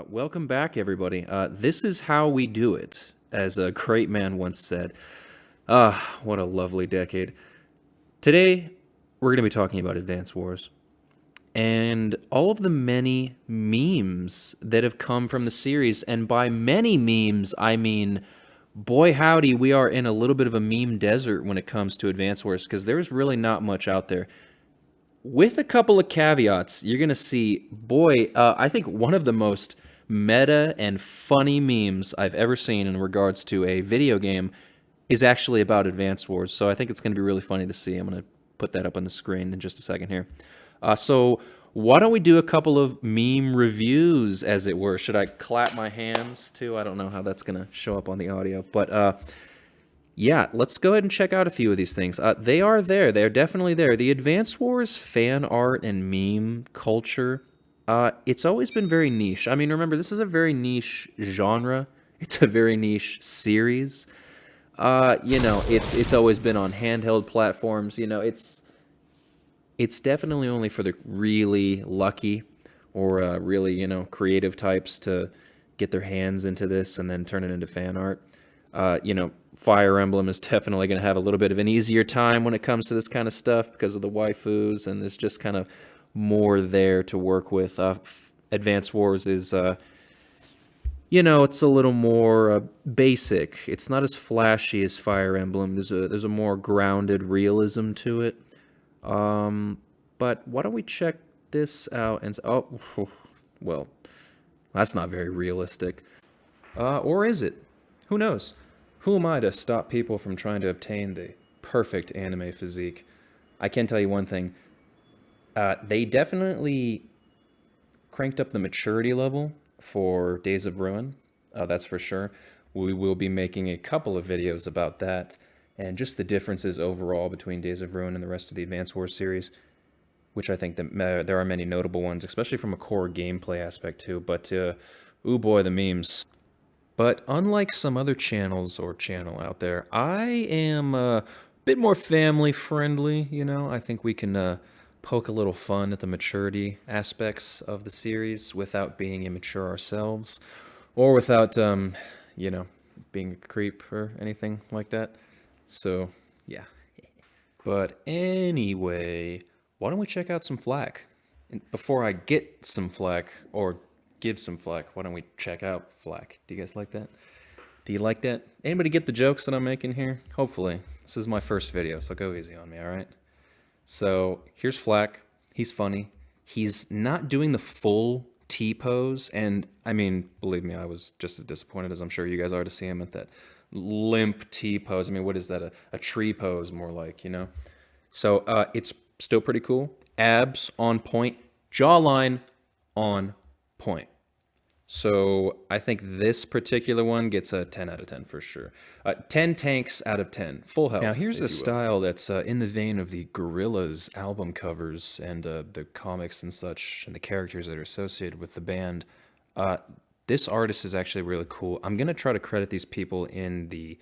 Welcome back, everybody. This is how we do it, as a great man once said. What a lovely decade. Today, we're going to be talking about Advance Wars and all of the many memes that have come from the series. And by many memes, I mean, boy, howdy, we are in a little bit of a meme desert when it comes to Advance Wars because there's really not much out there. With a couple of caveats, you're going to see, boy, I think one of the most meta and funny memes I've ever seen in regards to a video game is actually about Advance Wars. So I think it's going to be really funny to see. I'm going to put that up on the screen in just a second here. So why don't we do a couple of meme reviews, as it were? Should I clap my hands too? I don't know how that's going to show up on the audio, but yeah, let's go ahead and check out a few of these things. They are there. They're definitely there. The Advance Wars fan art and meme culture, it's always been very niche. I mean, remember, this is a very niche genre. It's a very niche series. It's always been on handheld platforms. It's definitely only for the really lucky or really, creative types to get their hands into this and then turn it into fan art. Fire Emblem is definitely going to have a little bit of an easier time when it comes to this kind of stuff because of the waifus, and there's just kind of more there to work with. Advance Wars is, it's a little more basic. It's not as flashy as Fire Emblem. There's a more grounded realism to it. But why don't we check this out and well, that's not very realistic. Or is it? Who knows? Who am I to stop people from trying to obtain the perfect anime physique? I can tell you one thing. They definitely cranked up the maturity level for Days of Ruin. That's for sure. We will be making a couple of videos about that and just the differences overall between Days of Ruin and the rest of the Advance Wars series, which I think that there are many notable ones, especially from a core gameplay aspect too. But, ooh boy, the memes. But unlike some other channels or channel out there, I am a bit more family friendly, I think we can poke a little fun at the maturity aspects of the series without being immature ourselves or without, being a creep or anything like that. So, yeah. But anyway, why don't we check out some flack? And before I get some flack or give some flack, why don't we check out flack? Do you guys like that? Do you like that? Anybody get the jokes that I'm making here? Hopefully. This is my first video, so go easy on me, all right? So here's Flack. He's funny. He's not doing the full T-pose, and I mean, believe me, I was just as disappointed as I'm sure you guys are to see him at that limp T-pose. I mean, what is that? A tree pose, more like, So it's still pretty cool. Abs on point. Jawline on point. So I think this particular one gets a 10 out of 10 for sure. 10 tanks out of 10. Full health. Now here's a style that's in the vein of the Gorillaz album covers and the comics and such and the characters that are associated with the band. This artist is actually really cool. I'm going to try to credit these people in the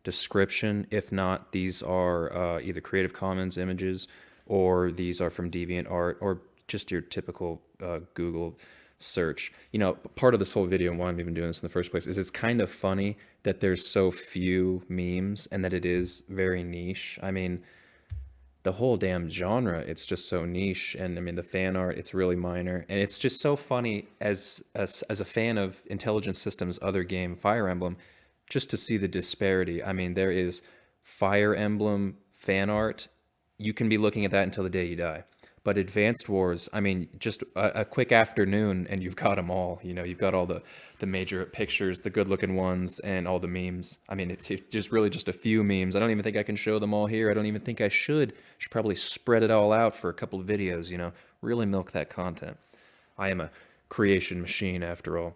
description. If not, these are either Creative Commons images or these are from DeviantArt or just your typical Google search. Part of this whole video and why I'm even doing this in the first place is it's kind of funny that there's so few memes and that it is very niche. I mean, the whole damn genre, it's just so niche, and I mean the fan art, it's really minor, and it's just so funny as a fan of Intelligent Systems' other game, Fire Emblem, just to see the disparity. I mean, there is Fire Emblem fan art. You can be looking at that until the day you die. But Advanced Wars, I mean, just a quick afternoon and you've got them all. You've got all the major pictures, the good-looking ones, and all the memes. I mean, it's just really just a few memes. I don't even think I can show them all here. I don't even think I should. Should probably spread it all out for a couple of videos, really milk that content. I am a creation machine, after all.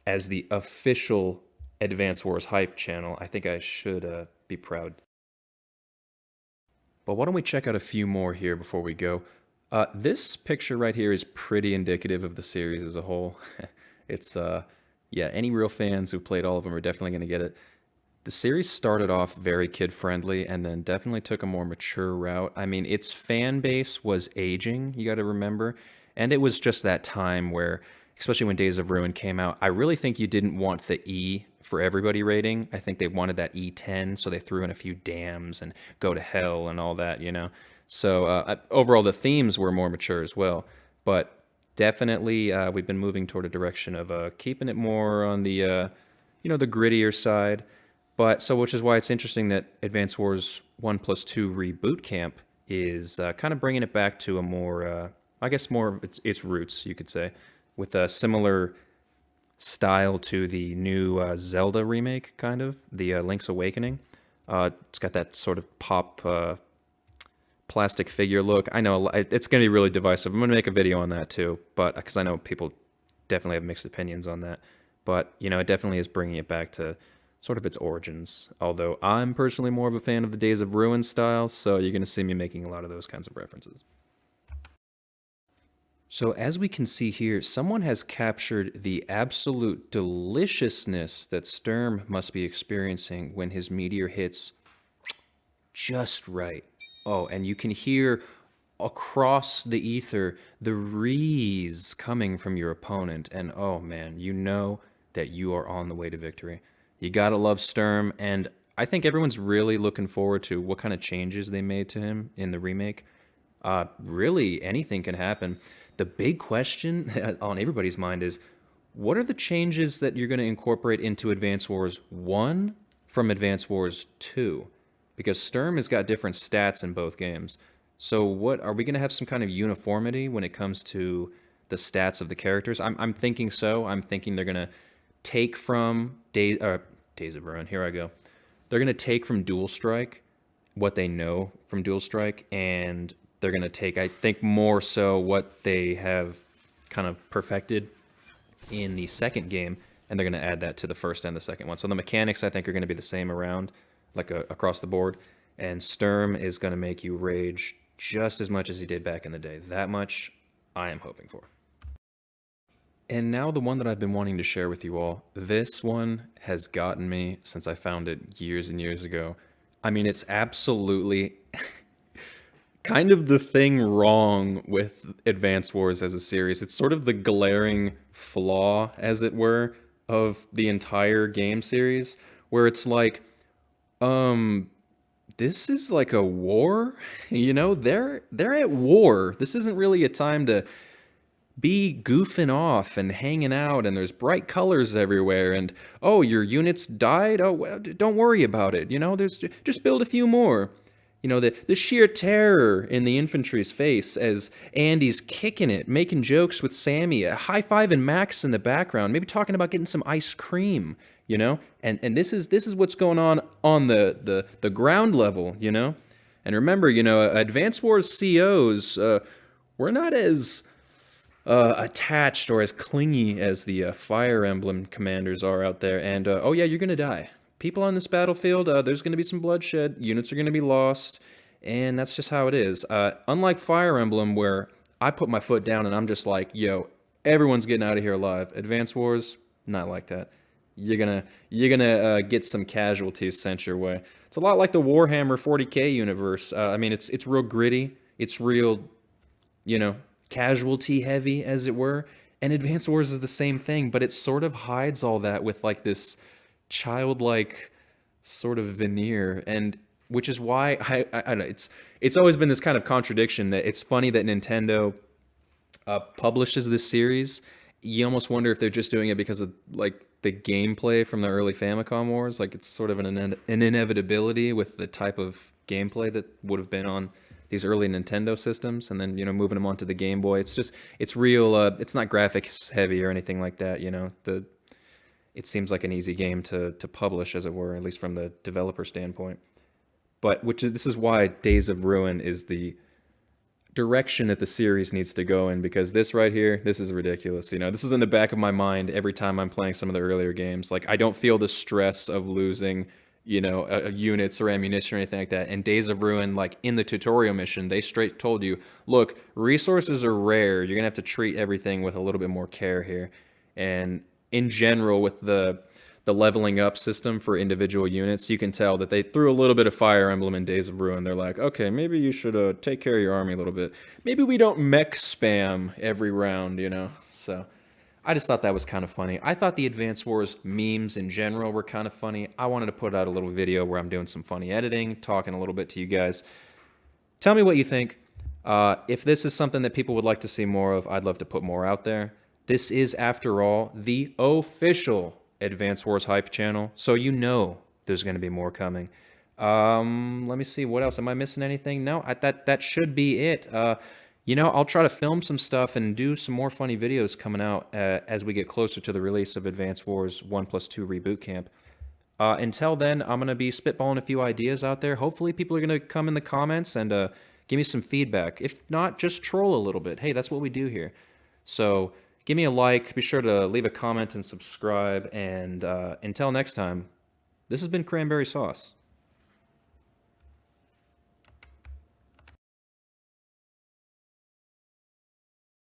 As the official Advance Wars hype channel, I think I should be proud. But why don't we check out a few more here before we go? This picture right here is pretty indicative of the series as a whole. It's, yeah, any real fans who played all of them are definitely going to get it. The series started off very kid-friendly and then definitely took a more mature route. I mean, its fan base was aging, you got to remember, and it was just that time where especially when Days of Ruin came out. I really think you didn't want the E for everybody rating. I think they wanted that E10, so they threw in a few dams and go to hell and all that, you know. So overall, the themes were more mature as well, but definitely we've been moving toward a direction of keeping it more on the the grittier side. But so, which is why it's interesting that Advance Wars 1+2 Reboot Camp is kind of bringing it back to a more, I guess, more of its roots, you could say, with a similar style to the new Zelda remake, kind of the Link's Awakening. It's got that sort of pop plastic figure look. I know it's going to be really divisive. I'm going to make a video on that too, but because I know people definitely have mixed opinions on that. But it definitely is bringing it back to sort of its origins. Although I'm personally more of a fan of the Days of Ruin style, so you're going to see me making a lot of those kinds of references. So as we can see here, someone has captured the absolute deliciousness that Sturm must be experiencing when his meteor hits just right. Oh, and you can hear across the ether the rees coming from your opponent, and oh man, you know that you are on the way to victory. You gotta love Sturm, and I think everyone's really looking forward to what kind of changes they made to him in the remake. Really, anything can happen. The big question on everybody's mind is, what are the changes that you're going to incorporate into Advance Wars 1 from Advance Wars 2? Because Sturm has got different stats in both games. So what are we going to have some kind of uniformity when it comes to the stats of the characters? I'm thinking so. I'm thinking they're going to take from Days of Ruin. Here I go. They're going to take from Dual Strike what they know from Dual Strike, and they're going to take, I think, more so what they have kind of perfected in the second game, and they're going to add that to the first and the second one. So the mechanics, I think, are going to be the same around, like across the board, and Sturm is going to make you rage just as much as he did back in the day. That much I am hoping for. And now the one that I've been wanting to share with you all. This one has gotten me since I found it years and years ago. I mean, it's absolutely kind of the thing wrong with Advance Wars as a series. It's sort of the glaring flaw, as it were, of the entire game series, where it's like, this is like a war, they're at war. This isn't really a time to be goofing off and hanging out, and there's bright colors everywhere, and oh, your units died, oh well, don't worry about it, there's just build a few more. The sheer terror in the infantry's face as Andy's kicking it, making jokes with Sammy, high-fiving Max in the background, maybe talking about getting some ice cream, and this is what's going on the ground level, and remember, Advance Wars COs, we're not as attached or as clingy as the Fire Emblem commanders are out there, and oh yeah, you're gonna die. People on this battlefield, there's going to be some bloodshed, units are going to be lost, and that's just how it is. Unlike Fire Emblem, where I put my foot down and I'm just like, yo, everyone's getting out of here alive. Advance Wars, not like that. You're gonna get some casualties sent your way. It's a lot like the Warhammer 40K universe. I mean, it's real gritty. It's real, casualty heavy, as it were. And Advance Wars is the same thing, but it sort of hides all that with like this childlike sort of veneer, and which is why I don't know, it's always been this kind of contradiction that it's funny that Nintendo publishes this series. You almost wonder if they're just doing it because of like the gameplay from the early Famicom Wars, like it's sort of an inevitability with the type of gameplay that would have been on these early Nintendo systems, and then moving them onto the Game Boy. It's real, it's not graphics heavy or anything like that. It seems like an easy game to publish, as it were, at least from the developer standpoint. But this is why Days of Ruin is the direction that the series needs to go in, because this right here, this is ridiculous. This is in the back of my mind every time I'm playing some of the earlier games. Like, I don't feel the stress of losing, units or ammunition or anything like that. And Days of Ruin, like in the tutorial mission, they straight told you, look, resources are rare. You're gonna have to treat everything with a little bit more care here. And in general, with the leveling up system for individual units, you can tell that they threw a little bit of Fire Emblem in Days of Ruin. They're like, okay, maybe you should take care of your army a little bit. Maybe we don't mech spam every round, So I just thought that was kind of funny. I thought the Advance Wars memes in general were kind of funny. I wanted to put out a little video where I'm doing some funny editing, talking a little bit to you guys. Tell me what you think. If this is something that people would like to see more of, I'd love to put more out there. This is, after all, the official Advance Wars hype channel, so you know there's going to be more coming. Let me see, what else? Am I missing anything? No, that should be it. I'll try to film some stuff and do some more funny videos coming out as we get closer to the release of Advance Wars 1+2 Reboot Camp. Until then, I'm going to be spitballing a few ideas out there. Hopefully people are going to come in the comments and give me some feedback. If not, just troll a little bit. Hey, that's what we do here. So give me a like. Be sure to leave a comment and subscribe. And until next time, this has been Cranberry Sauce.